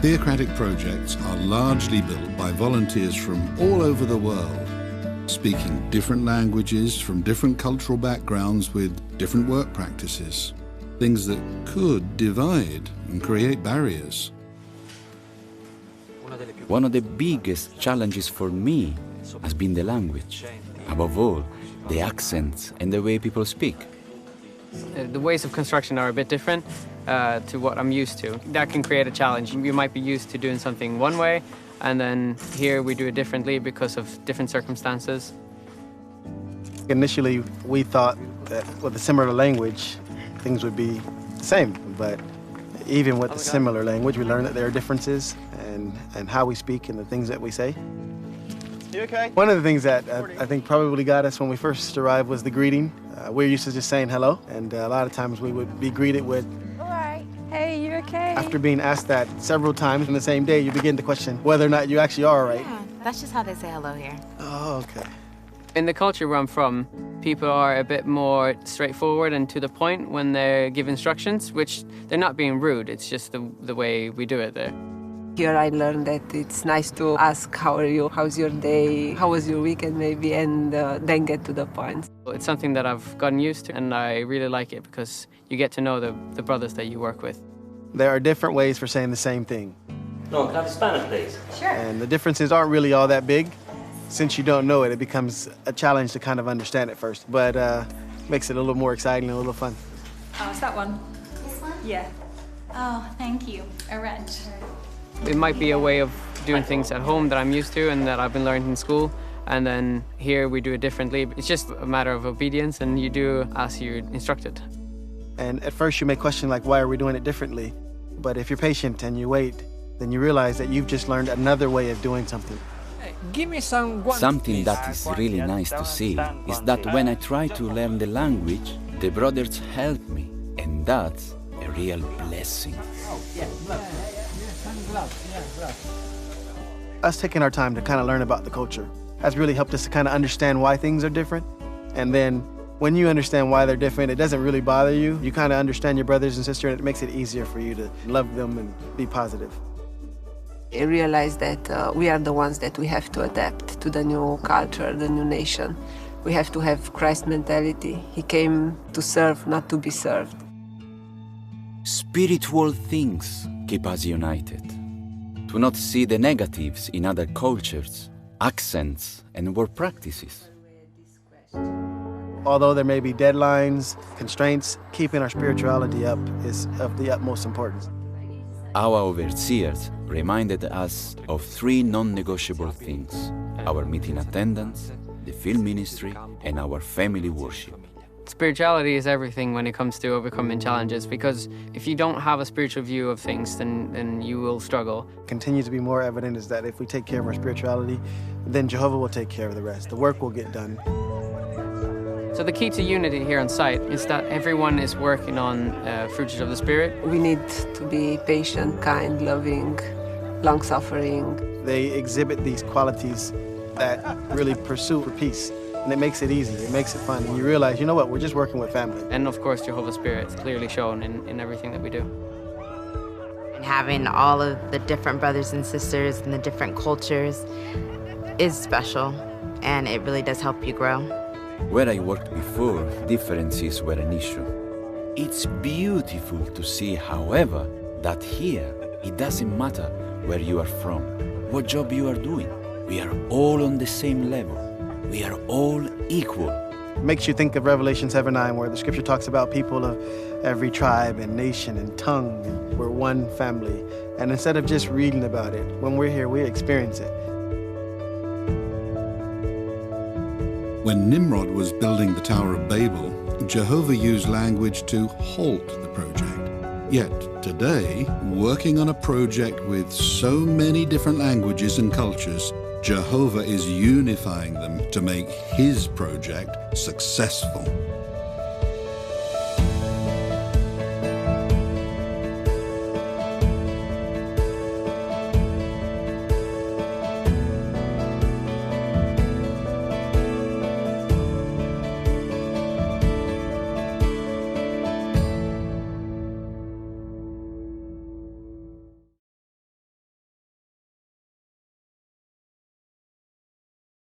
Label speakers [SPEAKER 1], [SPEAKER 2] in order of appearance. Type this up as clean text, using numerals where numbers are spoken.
[SPEAKER 1] Theocratic projects are largely built by volunteers from all over the world, speaking different languages from different cultural backgrounds with different work practices, things that could divide and create barriers.
[SPEAKER 2] One of the biggest challenges for me has been the language. Above all, the accents and the way people speak.
[SPEAKER 3] The ways of construction are a bit different to what I'm used to. That can create a challenge. You might be used to doing something one way, and then here we do it differently because of different circumstances.
[SPEAKER 4] Initially, we thought that with a similar language, things would be the same, but even with the similar language, we learn that there are differences and how we speak and the things that we say. You okay? One of the things that I think probably got us when we first arrived was the greeting. We're used to just saying hello, and a lot of times we would be greeted with,
[SPEAKER 5] all right, hey, you okay?
[SPEAKER 4] After being asked that several times in the same day, you begin to question whether or not you actually are all right.
[SPEAKER 5] Yeah, that's just how they say hello here.
[SPEAKER 4] Oh, okay.
[SPEAKER 3] In the culture where I'm from, people are a bit more straightforward and to the point when they give instructions, which they're not being rude, it's just the way we do it there.
[SPEAKER 6] Here I learned that it's nice to ask, how are you, how's your day, how was your weekend maybe, and then get to the point.
[SPEAKER 3] It's something that I've gotten used to, and I really like it because you get to know the brothers that you work with.
[SPEAKER 4] There are different ways for saying the same thing.
[SPEAKER 7] No, can I have Spanish, please?
[SPEAKER 5] Sure.
[SPEAKER 4] And the differences aren't really all that big. Since you don't know it, it becomes a challenge to kind of understand it first, but makes it a little more exciting and a little fun.
[SPEAKER 8] Oh, it's that one?
[SPEAKER 5] This one?
[SPEAKER 8] Yeah.
[SPEAKER 5] Oh, thank you. A red.
[SPEAKER 3] It might be a way of doing things at home that I'm used to and that I've been learning in school, and then here we do it differently. It's just a matter of obedience, and you do as you're instructed.
[SPEAKER 4] And at first you may question, like, why are we doing it differently? But if you're patient and you wait, then you realize that you've just learned another way of doing something.
[SPEAKER 9] Give me some
[SPEAKER 2] Something that is really nice to see is that when I try to learn the language, the brothers help me, and that's a real blessing.
[SPEAKER 4] Us taking our time to kind of learn about the culture has really helped us to kind of understand why things are different. And then when you understand why they're different, it doesn't really bother you. You kind of understand your brothers and sisters, and it makes it easier for you to love them and be positive.
[SPEAKER 6] I realized that we are the ones that we have to adapt to the new culture, the new nation. We have to have Christ mentality. He came to serve, not to be served.
[SPEAKER 2] Spiritual things keep us united. To not see the negatives in other cultures, accents, and work practices.
[SPEAKER 4] Although there may be deadlines, constraints, keeping our spirituality up is of the utmost importance.
[SPEAKER 2] Our overseers reminded us of 3 non-negotiable things: our meeting attendance, the field ministry, and our family worship.
[SPEAKER 3] Spirituality is everything when it comes to overcoming challenges, because if you don't have a spiritual view of things, then you will struggle.
[SPEAKER 4] Continues to be more evident is that if we take care of our spirituality, then Jehovah will take care of the rest. The work will get done.
[SPEAKER 3] So the key to unity here on site is that everyone is working on fruits of the Spirit.
[SPEAKER 6] We need to be patient, kind, loving, long-suffering.
[SPEAKER 4] They exhibit these qualities that really pursue for peace. And it makes it easy, it makes it fun. And you realize, you know what, we're just working with family.
[SPEAKER 3] And of course, Jehovah's Spirit is clearly shown in everything that we do.
[SPEAKER 10] And having all of the different brothers and sisters and the different cultures is special, and it really does help you grow.
[SPEAKER 2] Where I worked before, differences were an issue. It's beautiful to see, however, that here it doesn't matter where you are from, what job you are doing. We are all on the same level. We are all equal.
[SPEAKER 4] It makes you think of Revelation 7:9, where the scripture talks about people of every tribe and nation and tongue, and we're one family. And instead of just reading about it, when we're here, we experience it.
[SPEAKER 1] When Nimrod was building the Tower of Babel, Jehovah used language to halt the project. Yet today, working on a project with so many different languages and cultures, Jehovah is unifying them to make his project successful.